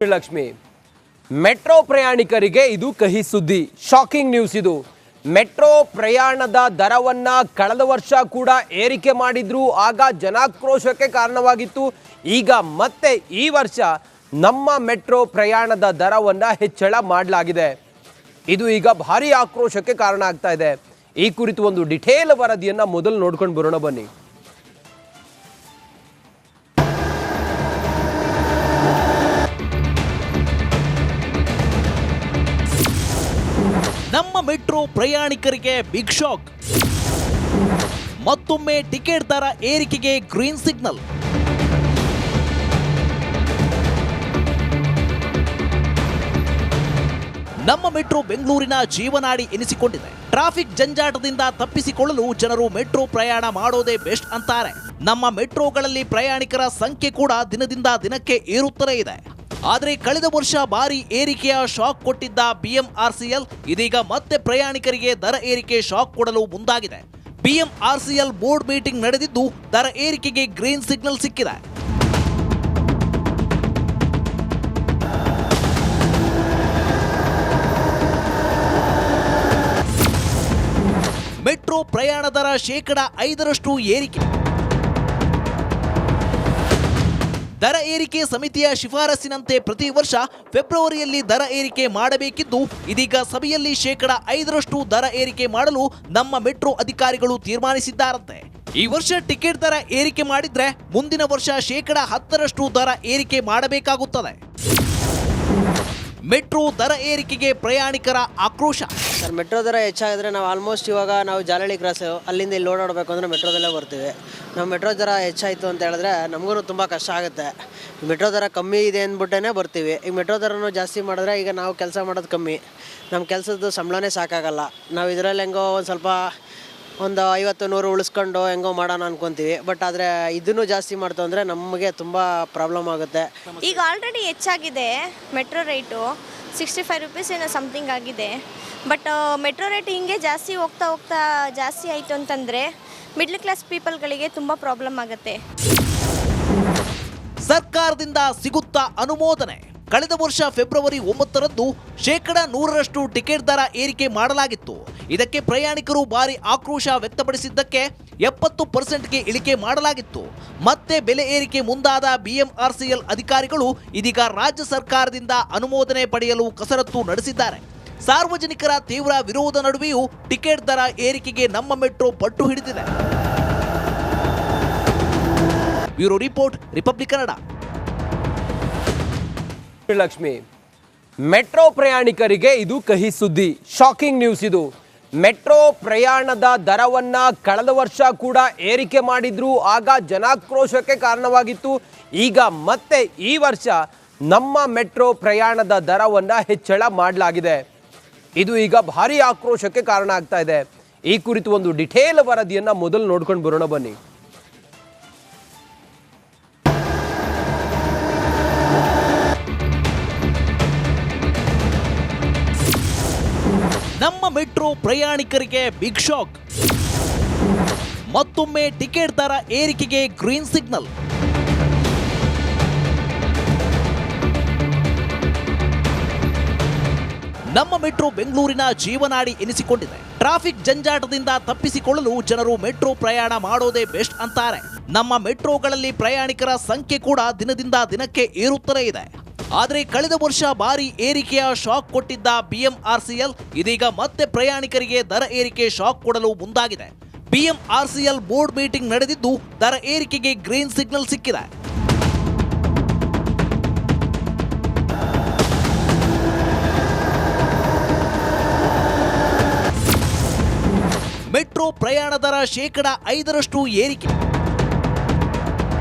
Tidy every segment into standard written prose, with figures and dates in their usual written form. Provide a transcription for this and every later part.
Lakshmi metro ಪ್ರಯಾಣಿಕರಿಗೆ ಇದು ಕಹಿ ಸುದ್ದಿ. ಶಾಕಿಂಗ್ ನ್ಯೂಸ್ ಇದು. ಮೆಟ್ರೋ ಪ್ರಯಾಣದ ದರವನ್ನ ಕಳೆದ ವರ್ಷ ಕೂಡ ಏರಿಕೆ ಮಾಡಿದ್ರು, ಆಗ ಜನಾಕ್ರೋಶಕ್ಕೆ ಕಾರಣವಾಗಿತ್ತು. ಈಗ ಮತ್ತೆ ಈ ವರ್ಷ ನಮ್ಮ ಮೆಟ್ರೋ ಪ್ರಯಾಣದ ದರವನ್ನ ಹೆಚ್ಚಳ ಮಾಡಲಾಗಿದೆ. ಇದು ಈಗ ಭಾರಿ ಆಕ್ರೋಶಕ್ಕೆ ಕಾರಣ ಆಗ್ತಾ ಇದೆ. ಈ ಕುರಿತು ಒಂದು ಡಿಟೇಲ್ ವರದಿಯನ್ನ ಮೊದಲು ನೋಡ್ಕೊಂಡು ಬರೋಣ ಬನ್ನಿ. ನಮ್ಮ ಮೆಟ್ರೋ ಪ್ರಯಾಣಿಕರಿಗೆ ಬಿಗ್ ಶಾಕ್. ಮತ್ತೊಮ್ಮೆ ಟಿಕೆಟ್ ದರ ಏರಿಕೆಗೆ ಗ್ರೀನ್ ಸಿಗ್ನಲ್. ನಮ್ಮ ಮೆಟ್ರೋ ಬೆಂಗಳೂರಿನ ಜೀವನಾಡಿ ಎನಿಸಿಕೊಂಡಿದೆ. ಟ್ರಾಫಿಕ್ ಜಂಜಾಟದಿಂದ ತಪ್ಪಿಸಿಕೊಳ್ಳಲು ಜನರು ಮೆಟ್ರೋ ಪ್ರಯಾಣ ಮಾಡೋದೇ ಬೆಸ್ಟ್ ಅಂತಾರೆ. ನಮ್ಮ ಮೆಟ್ರೋಗಳಲ್ಲಿ ಪ್ರಯಾಣಿಕರ ಸಂಖ್ಯೆ ಕೂಡ ದಿನದಿಂದ ದಿನಕ್ಕೆ ಏರುತ್ತಲೇ ಇದೆ. ಆದರೆ ಕಳೆದ ವರ್ಷ ಭಾರಿ ಏರಿಕೆಯ ಶಾಕ್ ಕೊಟ್ಟಿದ್ದ ಬಿಎಂಆರ್ಸಿಎಲ್ ಇದೀಗ ಮತ್ತೆ ಪ್ರಯಾಣಿಕರಿಗೆ ದರ ಏರಿಕೆ ಶಾಕ್ ಕೊಡಲು ಮುಂದಾಗಿದೆ. ಬಿಎಂಆರ್ಸಿಎಲ್ ಬೋರ್ಡ್ ಮೀಟಿಂಗ್ ನಡೆದಿದ್ದು ದರ ಏರಿಕೆಗೆ ಗ್ರೀನ್ ಸಿಗ್ನಲ್ ಸಿಕ್ಕಿದೆ. ಮೆಟ್ರೋ ಪ್ರಯಾಣ ದರ 5% ಏರಿಕೆ. ದರ ಏರಿಕೆ ಸಮಿತಿಯ ಶಿಫಾರಸಿನಂತೆ ಪ್ರತಿ ವರ್ಷ ಫೆಬ್ರವರಿಯಲ್ಲಿ ದರ ಏರಿಕೆ ಮಾಡಬೇಕಿದ್ದು, ಇದೀಗ ಸಭೆಯಲ್ಲಿ 5% ದರ ಏರಿಕೆ ಮಾಡಲು ನಮ್ಮ ಮೆಟ್ರೋ ಅಧಿಕಾರಿಗಳು ತೀರ್ಮಾನಿಸಿದ್ದಾರಂತೆ. ಈ ವರ್ಷ ಟಿಕೆಟ್ ದರ ಏರಿಕೆ ಮಾಡಿದ್ರೆ ಮುಂದಿನ ವರ್ಷ 10% ದರ ಏರಿಕೆ ಮಾಡಬೇಕಾಗುತ್ತದೆ. ಮೆಟ್ರೋ ದರ ಏರಿಕೆಗೆ ಪ್ರಯಾಣಿಕರ ಆಕ್ರೋಶ. ಸರ್, ಮೆಟ್ರೋ ದರ ಹೆಚ್ಚಾಗಿದ್ರೆ ನಾವು ಆಲ್ಮೋಸ್ಟ್ ಇವಾಗ ನಾವು ಜಾಲಹಳ್ಳಿ ಕ್ರಾಸ್ ಅಲ್ಲಿಂದ ಇಲ್ಲಿ ಓಡಾಡಬೇಕು ಅಂದರೆ ಮೆಟ್ರೋದಲ್ಲೇ ಬರ್ತೀವಿ. ನಾವು ಮೆಟ್ರೋ ದರ ಹೆಚ್ಚಾಯಿತು ಅಂತ ಹೇಳಿದ್ರೆ ನಮಗೂ ತುಂಬ ಕಷ್ಟ ಆಗುತ್ತೆ. ಮೆಟ್ರೋ ದರ ಕಮ್ಮಿ ಇದೆ ಅಂದ್ಬಿಟ್ಟೇ ಬರ್ತೀವಿ. ಈಗ ಮೆಟ್ರೋ ದರನೂ ಜಾಸ್ತಿ ಮಾಡಿದ್ರೆ ಈಗ ನಾವು ಕೆಲಸ ಮಾಡೋದು ಕಮ್ಮಿ, ನಮ್ಮ ಕೆಲಸದ್ದು ಸಂಬಳನೇ ಸಾಕಾಗಲ್ಲ. ನಾವು ಇದರಲ್ಲಿ ಹೆಂಗೋ ಒಂದು 50-100 ಉಳಿಸ್ಕೊಂಡು ಹೆಂಗೋ ಮಾಡೋಣ ಅನ್ಕೊತೀವಿ. ಬಟ್ ಆದರೆ ಇದನ್ನು ಜಾಸ್ತಿ ಮಾಡ್ತು ಅಂದರೆ ನಮಗೆ ತುಂಬ ಪ್ರಾಬ್ಲಮ್ ಆಗುತ್ತೆ. ಈಗ ಆಲ್ರೆಡಿ ಹೆಚ್ಚಾಗಿದೆ ಮೆಟ್ರೋ ರೇಟು, 65 ರುಪೀಸ್ ಏನೋ ಸಮಥಿಂಗ್ ಆಗಿದೆ. ಬಟ್ ಮೆಟ್ರೋ ರೇಟ್ ಹಿಂಗೆ ಜಾಸ್ತಿ ಹೋಗ್ತಾ ಜಾಸ್ತಿ ಆಯಿತು ಅಂತಂದರೆ ಮಿಡ್ಲ್ ಕ್ಲಾಸ್ ಪೀಪಲ್ಗಳಿಗೆ ತುಂಬ ಪ್ರಾಬ್ಲಮ್ ಆಗುತ್ತೆ. ಸರ್ಕಾರದಿಂದ ಸಿಗುತ್ತಾ ಅನುಮೋದನೆ. ಕಳೆದ ವರ್ಷ ಫೆಬ್ರವರಿ 9ರಂದು 100% ಟಿಕೆಟ್ ದರ ಏರಿಕೆ ಮಾಡಲಾಗಿತ್ತು. ಇದಕ್ಕೆ ಪ್ರಯಾಣಿಕರು ಭಾರಿ ಆಕ್ರೋಶ ವ್ಯಕ್ತಪಡಿಸಿದ್ದಕ್ಕೆ 70%ಗೆ ಇಳಿಕೆ ಮಾಡಲಾಗಿತ್ತು. ಮತ್ತೆ ಬೆಲೆ ಏರಿಕೆ ಮುಂದಾದ ಬಿಎಂಆರ್ಸಿಎಲ್ ಅಧಿಕಾರಿಗಳು ಇದೀಗ ರಾಜ್ಯ ಸರ್ಕಾರದಿಂದ ಅನುಮೋದನೆ ಪಡೆಯಲು ಕಸರತ್ತು ನಡೆಸಿದ್ದಾರೆ. ಸಾರ್ವಜನಿಕರ ತೀವ್ರ ವಿರೋಧ ನಡುವೆಯೂ ಟಿಕೆಟ್ ದರ ಏರಿಕೆಗೆ ನಮ್ಮ ಮೆಟ್ರೋ ಪಟ್ಟು ಹಿಡಿದಿದೆ. Bureau report, republic Kannada. Lakshmi metro ಪ್ರಯಾಣಿಕರಿಗೆ ಇದು ಕಹಿ ಸುದ್ದಿ. ಶಾಕಿಂಗ್ ನ್ಯೂಸ್ ಇದು. ಮೆಟ್ರೋ ಪ್ರಯಾಣದ ದರವನ್ನ ಕಳೆದ ವರ್ಷ ಕೂಡ ಏರಿಕೆ ಮಾಡಿದ್ರು, ಆಗ ಜನಾಕ್ರೋಶಕ್ಕೆ ಕಾರಣವಾಗಿತ್ತು. ಈಗ ಮತ್ತೆ ಈ ವರ್ಷ ನಮ್ಮ ಮೆಟ್ರೋ ಪ್ರಯಾಣದ ದರವನ್ನ ಹೆಚ್ಚಳ ಮಾಡಲಾಗಿದೆ. ಇದು ಈಗ ಭಾರಿ ಆಕ್ರೋಶಕ್ಕೆ ಕಾರಣ ಆಗ್ತಾ ಇದೆ. ಈ ಕುರಿತು ಒಂದು ಡಿಟೇಲ್ ವರದಿಯನ್ನ ಮೊದಲು ನೋಡ್ಕೊಂಡು ಬರೋಣ ಬನ್ನಿ. ನಮ್ಮ ಮೆಟ್ರೋ ಪ್ರಯಾಣಿಕರಿಗೆ ಬಿಗ್ ಶಾಕ್. ಮತ್ತೊಮ್ಮೆ ಟಿಕೆಟ್ ದರ ಏರಿಕೆಗೆ ಗ್ರೀನ್ ಸಿಗ್ನಲ್. ನಮ್ಮ ಮೆಟ್ರೋ ಬೆಂಗಳೂರಿನ ಜೀವನಾಡಿ ಎನಿಸಿಕೊಂಡಿದೆ. ಟ್ರಾಫಿಕ್ ಜಂಜಾಟದಿಂದ ತಪ್ಪಿಸಿಕೊಳ್ಳಲು ಜನರು ಮೆಟ್ರೋ ಪ್ರಯಾಣ ಮಾಡೋದೇ ಬೆಸ್ಟ್ ಅಂತಾರೆ. ನಮ್ಮ ಮೆಟ್ರೋಗಳಲ್ಲಿ ಪ್ರಯಾಣಿಕರ ಸಂಖ್ಯೆ ಕೂಡ ದಿನದಿಂದ ದಿನಕ್ಕೆ ಏರುತ್ತಲೇ ಇದೆ. ಆದರೆ ಕಳೆದ ವರ್ಷ ಭಾರಿ ಏರಿಕೆಯ ಶಾಕ್ ಕೊಟ್ಟಿದ್ದ ಬಿಎಂಆರ್ಸಿಎಲ್ ಇದೀಗ ಮತ್ತೆ ಪ್ರಯಾಣಿಕರಿಗೆ ದರ ಏರಿಕೆ ಶಾಕ್ ಕೊಡಲು ಮುಂದಾಗಿದೆ. ಬಿಎಂಆರ್ಸಿಎಲ್ ಬೋರ್ಡ್ ಮೀಟಿಂಗ್ ನಡೆದಿದ್ದು ದರ ಏರಿಕೆಗೆ ಗ್ರೀನ್ ಸಿಗ್ನಲ್ ಸಿಕ್ಕಿದೆ. ಮೆಟ್ರೋ ಪ್ರಯಾಣ ದರ 5% ಏರಿಕೆ.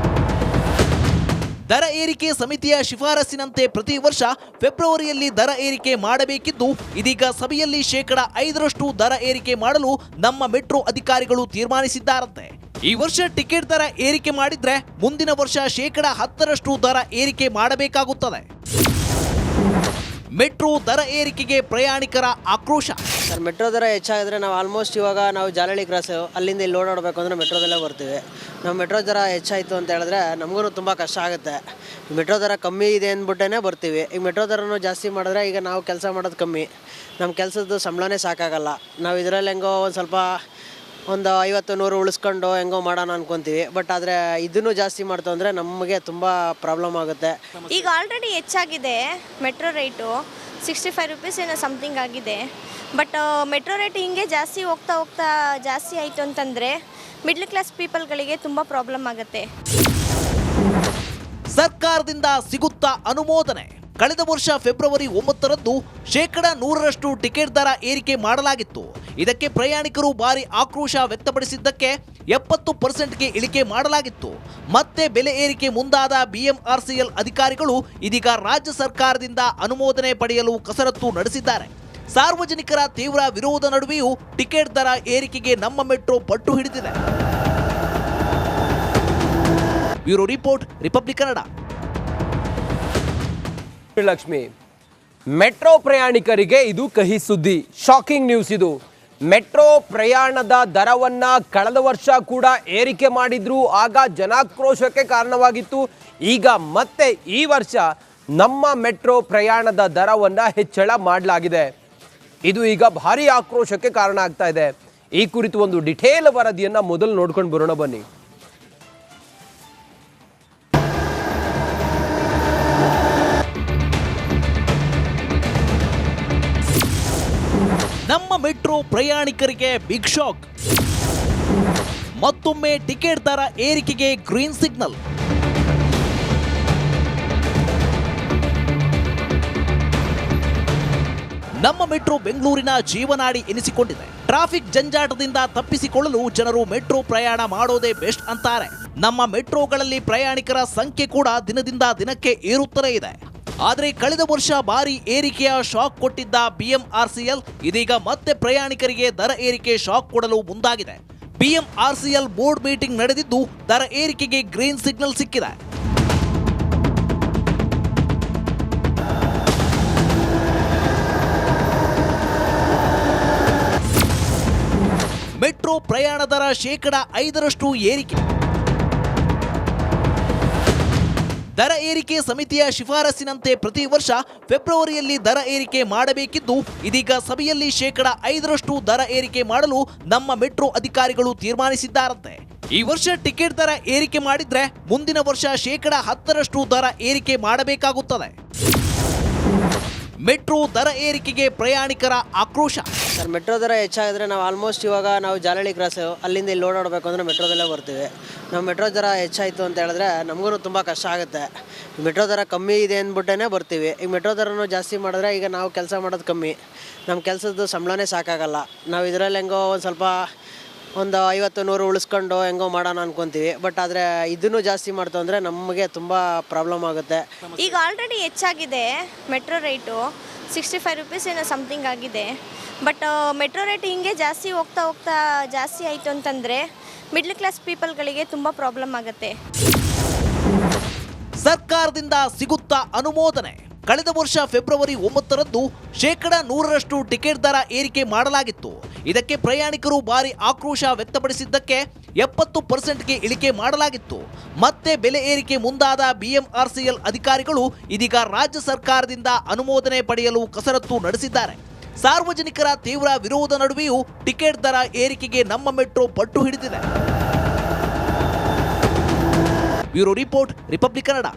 ದರ ಏರಿಕೆ ಸಮಿತಿಯ ಶಿಫಾರಸಿನಂತೆ ಪ್ರತಿ ವರ್ಷ ಫೆಬ್ರವರಿಯಲ್ಲಿ ದರ ಏರಿಕೆ ಮಾಡಬೇಕಿದ್ದು, ಇದೀಗ ಸಭೆಯಲ್ಲಿ 5% ದರ ಏರಿಕೆ ಮಾಡಲು ನಮ್ಮ ಮೆಟ್ರೋ ಅಧಿಕಾರಿಗಳು ತೀರ್ಮಾನಿಸಿದ್ದಾರಂತೆ. ಈ ವರ್ಷ ಟಿಕೆಟ್ ದರ ಏರಿಕೆ ಮಾಡಿದ್ರೆ ಮುಂದಿನ ವರ್ಷ 10% ದರ ಏರಿಕೆ ಮಾಡಬೇಕಾಗುತ್ತದೆ. ಮೆಟ್ರೋ ದರ ಏರಿಕೆಗೆ ಪ್ರಯಾಣಿಕರ ಆಕ್ರೋಶ. ಸರ್ ಮೆಟ್ರೋ ದರ ಹೆಚ್ಚಾಗಿದ್ರೆ ನಾವು ಆಲ್ಮೋಸ್ಟ್ ಇವಾಗ ನಾವು ಜಾಲಹಳ್ಳಿ ಕ್ರಾಸ್ ಅಲ್ಲಿಂದ ಇಲ್ಲಿ ಓಡಾಡಬೇಕು ಅಂದರೆ ಮೆಟ್ರೋದಲ್ಲೇ ಬರ್ತೀವಿ. ನಾವು ಮೆಟ್ರೋ ದರ ಹೆಚ್ಚಾಯಿತು ಅಂತ ಹೇಳಿದ್ರೆ ನಮಗೂ ತುಂಬ ಕಷ್ಟ ಆಗುತ್ತೆ. ಮೆಟ್ರೋ ದರ ಕಮ್ಮಿ ಇದೆ ಅಂದ್ಬಿಟ್ಟೇ ಬರ್ತೀವಿ. ಈಗ ಮೆಟ್ರೋ ದರನೂ ಜಾಸ್ತಿ ಮಾಡಿದ್ರೆ ಈಗ ನಾವು ಕೆಲಸ ಮಾಡೋದು ಕಮ್ಮಿ, ನಮ್ಮ ಕೆಲಸದ್ದು ಸಂಬಳನೇ ಸಾಕಾಗಲ್ಲ. ನಾವು ಇದರಲ್ಲಿ ಹೆಂಗೋ ಒಂದು 50-100 ಉಳಿಸ್ಕೊಂಡು ಹೆಂಗೋ ಮಾಡೋಣ ಅನ್ಕೊತೀವಿ. ಬಟ್ ಆದರೆ ಇದನ್ನು ಜಾಸ್ತಿ ಮಾಡ್ತು ಅಂದರೆ ನಮಗೆ ತುಂಬ ಪ್ರಾಬ್ಲಮ್ ಆಗುತ್ತೆ. ಈಗ ಆಲ್ರೆಡಿ ಹೆಚ್ಚಾಗಿದೆ ಮೆಟ್ರೋ ರೇಟು 65 ರುಪೀಸ್ ಏನೋ ಸಮಥಿಂಗ್ ಆಗಿದೆ. ಬಟ್ ಮೆಟ್ರೋ ರೇಟ್ ಹಿಂಗೆ ಜಾಸ್ತಿ ಹೋಗ್ತಾ ಜಾಸ್ತಿ ಆಯಿತು ಅಂತಂದರೆ ಮಿಡ್ಲ್ ಕ್ಲಾಸ್ ಪೀಪಲ್ಗಳಿಗೆ ತುಂಬ ಪ್ರಾಬ್ಲಮ್ ಆಗುತ್ತೆ. ಸರ್ಕಾರದಿಂದ ಸಿಗುತ್ತಾ ಅನುಮೋದನೆ. ಕಳೆದ ವರ್ಷ ಫೆಬ್ರವರಿ 9ರಂದು 100% ಟಿಕೆಟ್ ದರ ಏರಿಕೆ ಮಾಡಲಾಗಿತ್ತು. ಇದಕ್ಕೆ ಪ್ರಯಾಣಿಕರು ಭಾರಿ ಆಕ್ರೋಶ ವ್ಯಕ್ತಪಡಿಸಿದ್ದಕ್ಕೆ 70%ಗೆ ಇಳಿಕೆ ಮಾಡಲಾಗಿತ್ತು. ಮತ್ತೆ ಬೆಲೆ ಏರಿಕೆ ಮುಂದಾದ BMRCL ಅಧಿಕಾರಿಗಳು ಇದೀಗ ರಾಜ್ಯ ಸರ್ಕಾರದಿಂದ ಅನುಮೋದನೆ ಪಡೆಯಲು ಕಸರತ್ತು ನಡೆಸಿದ್ದಾರೆ. ಸಾರ್ವಜನಿಕರ ತೀವ್ರ ವಿರೋಧ ನಡುವೆಯೂ ಟಿಕೆಟ್ ದರ ಏರಿಕೆಗೆ ನಮ್ಮ ಮೆಟ್ರೋ ಪಟ್ಟು ಹಿಡಿದಿದೆ. Bureau report, republic Kannada. Lakshmi, metro ಪ್ರಯಾಣಿಕರಿಗೆ ಇದು ಕಹಿ ಸುದ್ದಿ, ಶಾಕಿಂಗ್ ನ್ಯೂಸ್ ಇದು. ಮೆಟ್ರೋ ಪ್ರಯಾಣದ ದರವನ್ನ ಕಳೆದ ವರ್ಷ ಕೂಡ ಏರಿಕೆ ಮಾಡಿದ್ರು, ಆಗ ಜನಾಕ್ರೋಶಕ್ಕೆ ಕಾರಣವಾಗಿತ್ತು. ಈಗ ಮತ್ತೆ ಈ ವರ್ಷ ನಮ್ಮ ಮೆಟ್ರೋ ಪ್ರಯಾಣದ ದರವನ್ನ ಹೆಚ್ಚಳ ಮಾಡಲಾಗಿದೆ. ಇದು ಈಗ ಭಾರಿ ಆಕ್ರೋಶಕ್ಕೆ ಕಾರಣ ಆಗ್ತಾ ಇದೆ. ಈ ಕುರಿತು ಒಂದು ಡಿಟೇಲ್ ವರದಿಯನ್ನ ಮೊದಲು ನೋಡ್ಕೊಂಡು ಬರೋಣ ಬನ್ನಿ. ನಮ್ಮ ಮೆಟ್ರೋ ಪ್ರಯಾಣಿಕರಿಗೆ ಬಿಗ್ ಶಾಕ್. ಮತ್ತೊಮ್ಮೆ ಟಿಕೆಟ್ ದರ ಏರಿಕೆಗೆ ಗ್ರೀನ್ ಸಿಗ್ನಲ್. ನಮ್ಮ ಮೆಟ್ರೋ ಬೆಂಗಳೂರಿನ ಜೀವನಾಡಿ ಎನಿಸಿಕೊಂಡಿದೆ. ಟ್ರಾಫಿಕ್ ಜಂಜಾಟದಿಂದ ತಪ್ಪಿಸಿಕೊಳ್ಳಲು ಜನರು ಮೆಟ್ರೋ ಪ್ರಯಾಣ ಮಾಡೋದೇ ಬೆಸ್ಟ್ ಅಂತಾರೆ. ನಮ್ಮ ಮೆಟ್ರೋಗಳಲ್ಲಿ ಪ್ರಯಾಣಿಕರ ಸಂಖ್ಯೆ ಕೂಡ ದಿನದಿಂದ ದಿನಕ್ಕೆ ಏರುತ್ತಲೇ ಇದೆ. ಆದರೆ ಕಳೆದ ವರ್ಷ ಭಾರಿ ಏರಿಕೆಯ ಶಾಕ್ ಕೊಟ್ಟಿದ್ದ BMRCL ಇದೀಗ ಮತ್ತೆ ಪ್ರಯಾಣಿಕರಿಗೆ ದರ ಏರಿಕೆ ಶಾಕ್ ಕೊಡಲು ಮುಂದಾಗಿದೆ. BMRCL ಬೋರ್ಡ್ ಮೀಟಿಂಗ್ ನಡೆದಿದ್ದು ದರ ಏರಿಕೆಗೆ ಗ್ರೀನ್ ಸಿಗ್ನಲ್ ಸಿಕ್ಕಿದೆ. ಮೆಟ್ರೋ ಪ್ರಯಾಣ ದರ 5% ಏರಿಕೆ. ದರ ಏರಿಕೆ ಸಮಿತಿಯ ಶಿಫಾರಸಿನಂತೆ ಪ್ರತಿ ವರ್ಷ ಫೆಬ್ರವರಿಯಲ್ಲಿ ದರ ಏರಿಕೆ ಮಾಡಬೇಕಿದ್ದು, ಇದೀಗ ಸಭೆಯಲ್ಲಿ 5% ದರ ಏರಿಕೆ ಮಾಡಲು ನಮ್ಮ ಮೆಟ್ರೋ ಅಧಿಕಾರಿಗಳು ತೀರ್ಮಾನಿಸಿದ್ದಾರಂತೆ. ಈ ವರ್ಷ ಟಿಕೆಟ್ ದರ ಏರಿಕೆ ಮಾಡಿದ್ರೆ ಮುಂದಿನ ವರ್ಷ 10% ದರ ಏರಿಕೆ ಮಾಡಬೇಕಾಗುತ್ತದೆ. ಮೆಟ್ರೋ ದರ ಏರಿಕೆಗೆ ಪ್ರಯಾಣಿಕರ ಆಕ್ರೋಶ. ಸರ್ ಮೆಟ್ರೋ ದರ ಹೆಚ್ಚಾಗಿದ್ರೆ ನಾವು ಆಲ್ಮೋಸ್ಟ್ ಇವಾಗ ನಾವು ಜಾಲಹಳ್ಳಿ ಕ್ರಾಸ್ ಅಲ್ಲಿಂದ ಇಲ್ಲಿ ಓಡಾಡಬೇಕು ಅಂದರೆ ಮೆಟ್ರೋದಲ್ಲೇ ಬರ್ತೀವಿ. ನಾವು ಮೆಟ್ರೋ ದರ ಹೆಚ್ಚಾಯಿತು ಅಂತ ಹೇಳಿದ್ರೆ ನಮಗೂ ತುಂಬ ಕಷ್ಟ ಆಗುತ್ತೆ. ಮೆಟ್ರೋ ದರ ಕಮ್ಮಿ ಇದೆ ಅಂದ್ಬಿಟ್ಟೇ ಬರ್ತೀವಿ. ಈಗ ಮೆಟ್ರೋ ದರನೂ ಜಾಸ್ತಿ ಮಾಡಿದ್ರೆ ಈಗ ನಾವು ಕೆಲಸ ಮಾಡೋದು ಕಮ್ಮಿ, ನಮ್ಮ ಕೆಲಸದ್ದು ಸಂಬಳನೇ ಸಾಕಾಗಲ್ಲ. ನಾವು ಇದರಲ್ಲಿ ಹೆಂಗೋ ಒಂದು 50-100 ಉಳಿಸ್ಕೊಂಡು ಹೆಂಗೋ ಮಾಡೋಣ ಅನ್ಕೊತೀವಿ. ಬಟ್ ಆದರೆ ಇದನ್ನು ಜಾಸ್ತಿ ಮಾಡ್ತು ಅಂದರೆ ನಮಗೆ ತುಂಬ ಪ್ರಾಬ್ಲಮ್ ಆಗುತ್ತೆ. ಈಗ ಆಲ್ರೆಡಿ ಹೆಚ್ಚಾಗಿದೆ ಮೆಟ್ರೋ ರೇಟು 65 ರುಪೀಸ್ ಏನೋ ಸಮಥಿಂಗ್ ಆಗಿದೆ. ಬಟ್ ಮೆಟ್ರೋ ರೇಟ್ ಹಿಂಗೆ ಜಾಸ್ತಿ ಹೋಗ್ತಾ ಜಾಸ್ತಿ ಆಯಿತು ಅಂತಂದರೆ ಮಿಡ್ಲ್ ಕ್ಲಾಸ್ ಪೀಪಲ್ಗಳಿಗೆ ತುಂಬ ಪ್ರಾಬ್ಲಮ್ ಆಗುತ್ತೆ. ಸರ್ಕಾರದಿಂದ ಸಿಗುತ್ತಾ ಅನುಮೋದನೆ. ಕಳೆದ ವರ್ಷ ಫೆಬ್ರವರಿ 9ರಂದು 100% ಟಿಕೆಟ್ ದರ ಏರಿಕೆ ಮಾಡಲಾಗಿತ್ತು. ಇದಕ್ಕೆ ಪ್ರಯಾಣಿಕರು ಭಾರಿ ಆಕ್ರೋಶ ವ್ಯಕ್ತಪಡಿಸಿದ್ದಕ್ಕೆ 70%ಗೆ ಇಳಿಕೆ ಮಾಡಲಾಗಿತ್ತು. ಮತ್ತೆ ಬೆಲೆ ಏರಿಕೆ ಮುಂದಾದ BMRCL ಅಧಿಕಾರಿಗಳು ಇದೀಗ ರಾಜ್ಯ ಸರ್ಕಾರದಿಂದ ಅನುಮೋದನೆ ಪಡೆಯಲು ಕಸರತ್ತು ನಡೆಸಿದ್ದಾರೆ. ಸಾರ್ವಜನಿಕರ ತೀವ್ರ ವಿರೋಧ ನಡುವೆಯೂ ಟಿಕೆಟ್ ದರ ಏರಿಕೆಗೆ ನಮ್ಮ ಮೆಟ್ರೋ ಪಟ್ಟು ಹಿಡಿದಿದೆ. Bureau report, republic Kannada.